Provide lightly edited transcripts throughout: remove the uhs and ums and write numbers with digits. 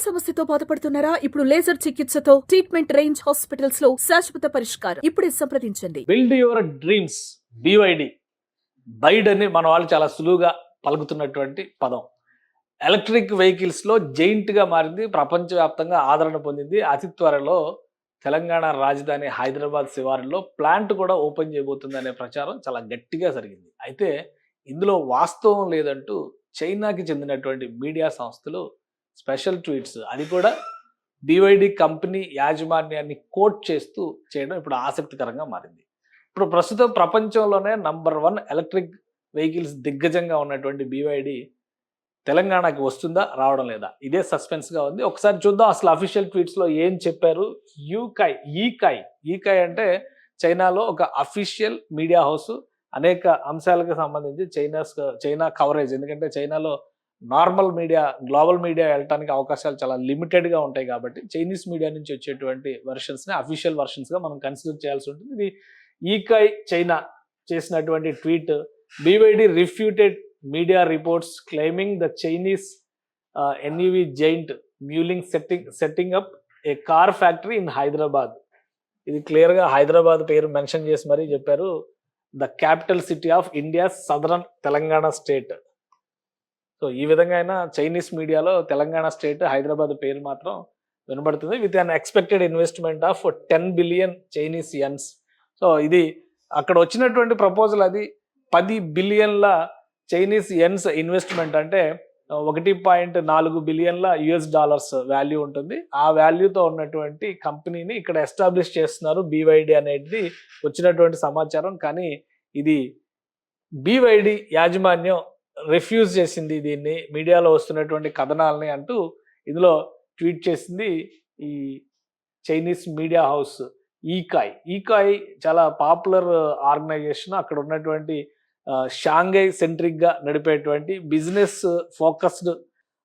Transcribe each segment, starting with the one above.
సమస్యతో బాధపడుతున్నారా? ఇప్పుడు లేజర్ చికిత్సతో ట్రీట్మెంట్ రేంజ్ హాస్పిటల్స్ లో శాశ్వత పరిష్కారం. ఇప్పుడే సంప్రదించండి. Build your dreams BYD. బైడ్ అని మన వాళ్ళు చాలా సులువుగా పలుకుతున్నటువంటి పదం. ఎలక్ట్రిక్ వెహికల్స్లో జైంట్గా మారింది, ప్రపంచవ్యాప్తంగా ఆదరణ పొందింది. అతి త్వరలో తెలంగాణ రాజధాని హైదరాబాద్ శివారులో ప్లాంట్ కూడా ఓపెన్ చేయబోతుంది అనే ప్రచారం చాలా గట్టిగా జరిగింది. అయితే ఇందులో వాస్తవం లేదంటూ చైనాకి చెందినటువంటి మీడియా సంస్థలు స్పెషల్ ట్వీట్స్, అది కూడా BYD కంపెనీ యాజమాన్యాన్ని కోట్ చేస్తూ చేయడం ఇప్పుడు ఆసక్తికరంగా మారింది. ఇప్పుడు ప్రస్తుతం ప్రపంచంలోనే నంబర్ 1 ఎలక్ట్రిక్ వెహికల్స్ దిగ్గజంగా ఉన్నటువంటి BYD తెలంగాణకి వస్తుందా, రావడం లేదా, ఇదే సస్పెన్స్గా ఉంది. ఒకసారి చూద్దాం అసలు అఫీషియల్ ట్వీట్స్లో ఏం చెప్పారు. ఈకాయ్ అంటే చైనాలో ఒక అఫీషియల్ మీడియా హౌస్. అనేక అంశాలకు సంబంధించి చైనా కవరేజ్, ఎందుకంటే చైనాలో నార్మల్ మీడియా, గ్లోబల్ మీడియా వెళ్ళడానికి అవకాశాలు చాలా లిమిటెడ్గా ఉంటాయి కాబట్టి చైనీస్ మీడియా నుంచి వచ్చేటువంటి వెర్షన్స్ని అఫీషియల్ వెర్షన్స్గా మనం కన్సిడర్ చేయాల్సి ఉంటుంది. ఇది ఈకాయ్ చైనా చేసినటువంటి tweet. BYD రిఫ్యూటెడ్ media reports claiming the Chinese NEV giant Muling setting up a car factory in Hyderabad. ఇది క్లియర్గా హైదరాబాద్ పేరు మెన్షన్ చేసి మరీ చెప్పారు. The capital city of India southern Telangana state. So ఈ విధంగా అయినా చైనీస్ మీడియాలో తెలంగాణ స్టేట్, హైదరాబాద్ పేరు మాత్రం వినబడుతుంది. With unexpected investment of 10 billion Chinese yuans. So ఇది అక్కడ వచ్చినటువంటి ప్రపోజల్, అది 10 బిలియన్ల చైనీస్ యన్స్ ఇన్వెస్ట్మెంట్, అంటే 1.4 బిలియన్ల US$ వాల్యూ ఉంటుంది. ఆ వాల్యూతో ఉన్నటువంటి కంపెనీని ఇక్కడ ఎస్టాబ్లిష్ చేస్తున్నారు BYD అనేది వచ్చినటువంటి సమాచారం. కానీ ఇది BYD యాజమాన్యం రిఫ్యూజ్ చేసింది దీన్ని, మీడియాలో వస్తున్నటువంటి కథనాలని అంటూ ఇందులో ట్వీట్ చేసింది ఈ చైనీస్ మీడియా హౌస్ ఈకాయ్. చాలా పాపులర్ ఆర్గనైజేషన్. అక్కడ ఉన్నటువంటి షాంఘై సెంట్రిక్గా నడిపేటువంటి బిజినెస్ ఫోకస్డ్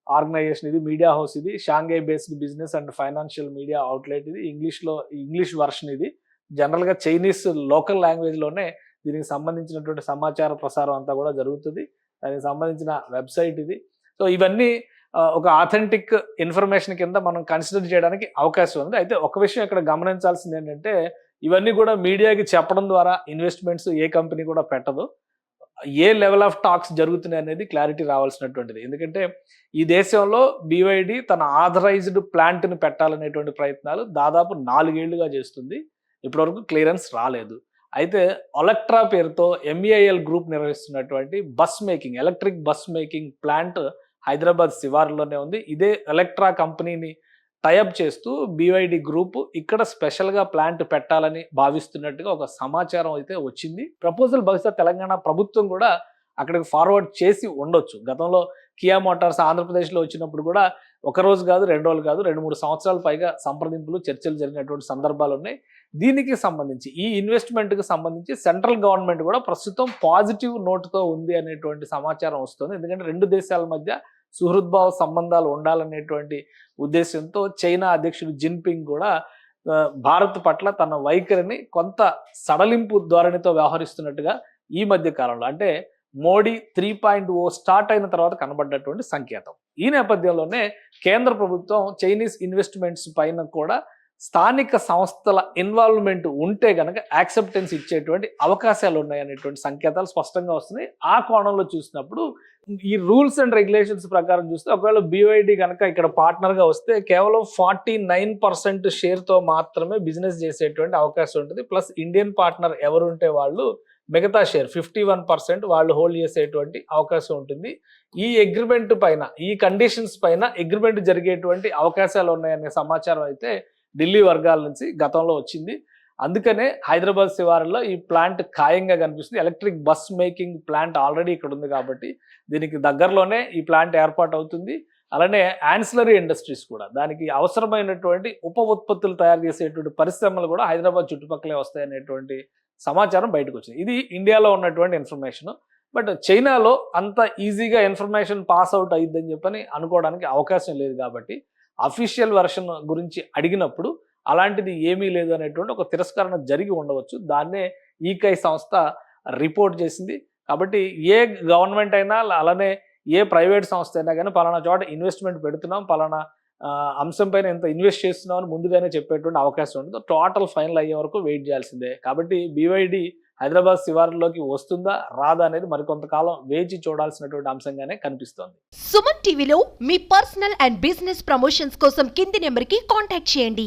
ఆర్గనైజేషన్ ఇది, మీడియా హౌస్ ఇది. Shanghai based business and financial media outlet ఇది. ఇంగ్లీష్ వర్షన్ ఇది. జనరల్గా చైనీస్ లోకల్ లాంగ్వేజ్లోనే దీనికి సంబంధించినటువంటి సమాచార ప్రసారం అంతా కూడా జరుగుతుంది. దానికి సంబంధించిన వెబ్సైట్ ఇది. సో ఇవన్నీ ఒక ఆథెంటిక్ ఇన్ఫర్మేషన్ కింద మనం కన్సిడర్ చేయడానికి అవకాశం ఉంది. అయితే ఒక విషయం ఇక్కడ గమనించాల్సింది ఏంటంటే, ఇవన్నీ కూడా మీడియాకి చెప్పడం ద్వారా ఇన్వెస్ట్మెంట్స్ ఏ కంపెనీ కూడా పెట్టదు. ఏ లెవెల్ ఆఫ్ టాక్స్ జరుగుతున్నాయి అనేది క్లారిటీ రావాల్సినటువంటిది. ఎందుకంటే ఈ దేశంలో BYD తన ఆథరైజ్డ్ ప్లాంట్ని పెట్టాలనేటువంటి ప్రయత్నాలు దాదాపు 4 ఏళ్లుగా చేస్తుంది. ఇప్పటివరకు క్లియరెన్స్ రాలేదు. అయితే ఒలెక్ట్రా పేరుతో MEIL గ్రూప్ నిర్వహిస్తున్నటువంటి electric bus making plant Hyderabad శివారులోనే ఉంది. ఇదే ఎలక్ట్రా కంపెనీని టైఅప్ చేస్తూ BYD గ్రూప్ ఇక్కడ స్పెషల్గా ప్లాంట్ పెట్టాలని భావిస్తున్నట్టుగా ఒక సమాచారం అయితే వచ్చింది. ప్రపోజల్ బహుశా తెలంగాణ ప్రభుత్వం కూడా అక్కడికి ఫార్వర్డ్ చేసి ఉండొచ్చు. గతంలో కియా మోటార్స్ ఆంధ్రప్రదేశ్లో వచ్చినప్పుడు కూడా ఒక రోజు కాదు, 2 రోజులు కాదు, 2-3 సంవత్సరాల పైగా సంప్రదింపులు, చర్చలు జరిగినటువంటి సందర్భాలు ఉన్నాయి. దీనికి సంబంధించి, ఈ ఇన్వెస్ట్మెంట్కి సంబంధించి సెంట్రల్ గవర్నమెంట్ కూడా ప్రస్తుతం పాజిటివ్ నోట్తో ఉంది అనేటువంటి సమాచారం వస్తుంది. ఎందుకంటే 2 దేశాల మధ్య సుహృద్భావ సంబంధాలు ఉండాలనేటువంటి ఉద్దేశంతో చైనా అధ్యక్షుడు జిన్పింగ్ కూడా భారత్ పట్ల తన వైఖరిని కొంత సడలింపు ధోరణితో వ్యవహరిస్తున్నట్టుగా ఈ మధ్య కాలంలో, అంటే మోడీ 3.0 స్టార్ట్ అయిన తర్వాత కనబడ్డటువంటి సంకేతం. ఈ నేపథ్యంలోనే కేంద్ర ప్రభుత్వం చైనీస్ ఇన్వెస్ట్మెంట్స్ పైన కూడా స్థానిక సంస్థల ఇన్వాల్వ్మెంట్ ఉంటే కనుక యాక్సెప్టెన్స్ ఇచ్చేటువంటి అవకాశాలు ఉన్నాయనేటువంటి సంకేతాలు స్పష్టంగా వస్తున్నాయి. ఆ కోణంలో చూసినప్పుడు ఈ రూల్స్ అండ్ రెగ్యులేషన్స్ ప్రకారం చూస్తే ఒకవేళ BYD కనుక ఇక్కడ పార్ట్నర్గా వస్తే కేవలం 49% షేర్తో మాత్రమే బిజినెస్ చేసేటువంటి అవకాశం ఉంటుంది. ప్లస్ ఇండియన్ పార్ట్నర్ ఎవరు ఉంటే వాళ్ళు మిగతా షేర్ 51% వాళ్ళు హోల్డ్ చేసేటువంటి అవకాశం ఉంటుంది. ఈ అగ్రిమెంట్ పైన, ఈ కండిషన్స్ పైన అగ్రిమెంట్ జరిగేటువంటి అవకాశాలు ఉన్నాయనే సమాచారం అయితే ఢిల్లీ వర్గాల నుంచి గతంలో వచ్చింది. అందుకనే హైదరాబాద్ శివారులో ఈ ప్లాంట్ ఖాయంగా కనిపిస్తుంది. Electric bus making plant already ఇక్కడ ఉంది కాబట్టి దీనికి దగ్గరలోనే ఈ ప్లాంట్ ఏర్పాటు అవుతుంది. అలానే యాన్సిలరీ ఇండస్ట్రీస్ కూడా, దానికి అవసరమైనటువంటి ఉప ఉత్పత్తులు తయారు చేసేటువంటి పరిశ్రమలు కూడా హైదరాబాద్ చుట్టుపక్కలే వస్తాయనేటువంటి సమాచారం బయటకు వచ్చింది. ఇది ఇండియాలో ఉన్నటువంటి ఇన్ఫర్మేషన్. బట్ చైనాలో అంత ఈజీగా ఇన్ఫర్మేషన్ పాస్ అవుట్ అయ్యిద్దని చెప్పని అనుకోవడానికి అవకాశం లేదు. కాబట్టి అఫీషియల్ వెర్షన్ గురించి అడిగినప్పుడు అలాంటిది ఏమీ లేదు అనేటువంటి ఒక తిరస్కరణ జరిగి ఉండవచ్చు. దాన్నే ఈకాయ్ సంస్థ రిపోర్ట్ చేసింది. కాబట్టి ఏ గవర్నమెంట్ అయినా అలానే ఏ ప్రైవేట్ సంస్థ అయినా కానీ పలానా చోట ఇన్వెస్ట్మెంట్ పెడుతున్నాం, పలానా అంశం పైన ఎంత ఇన్వెస్ట్ చేస్తున్నామని ముందుగానే చెప్పేటువంటి అవకాశం ఉంటుంది. టోటల్ ఫైనల్ అయ్యే వరకు వెయిట్ చేయాల్సిందే. కాబట్టి BYD హైదరాబాద్ శివారులోకి వస్తుందా రాదా అనేది మరికొంతకాలం వేచి చూడాల్సినటువంటి అంశంగానే కనిపిస్తోంది. సుమన్ టీవీలో మీ పర్సనల్ అండ్ బిజినెస్ ప్రమోషన్స్ కోసం కింది నెంబర్కి కాంటాక్ట్ చేయండి.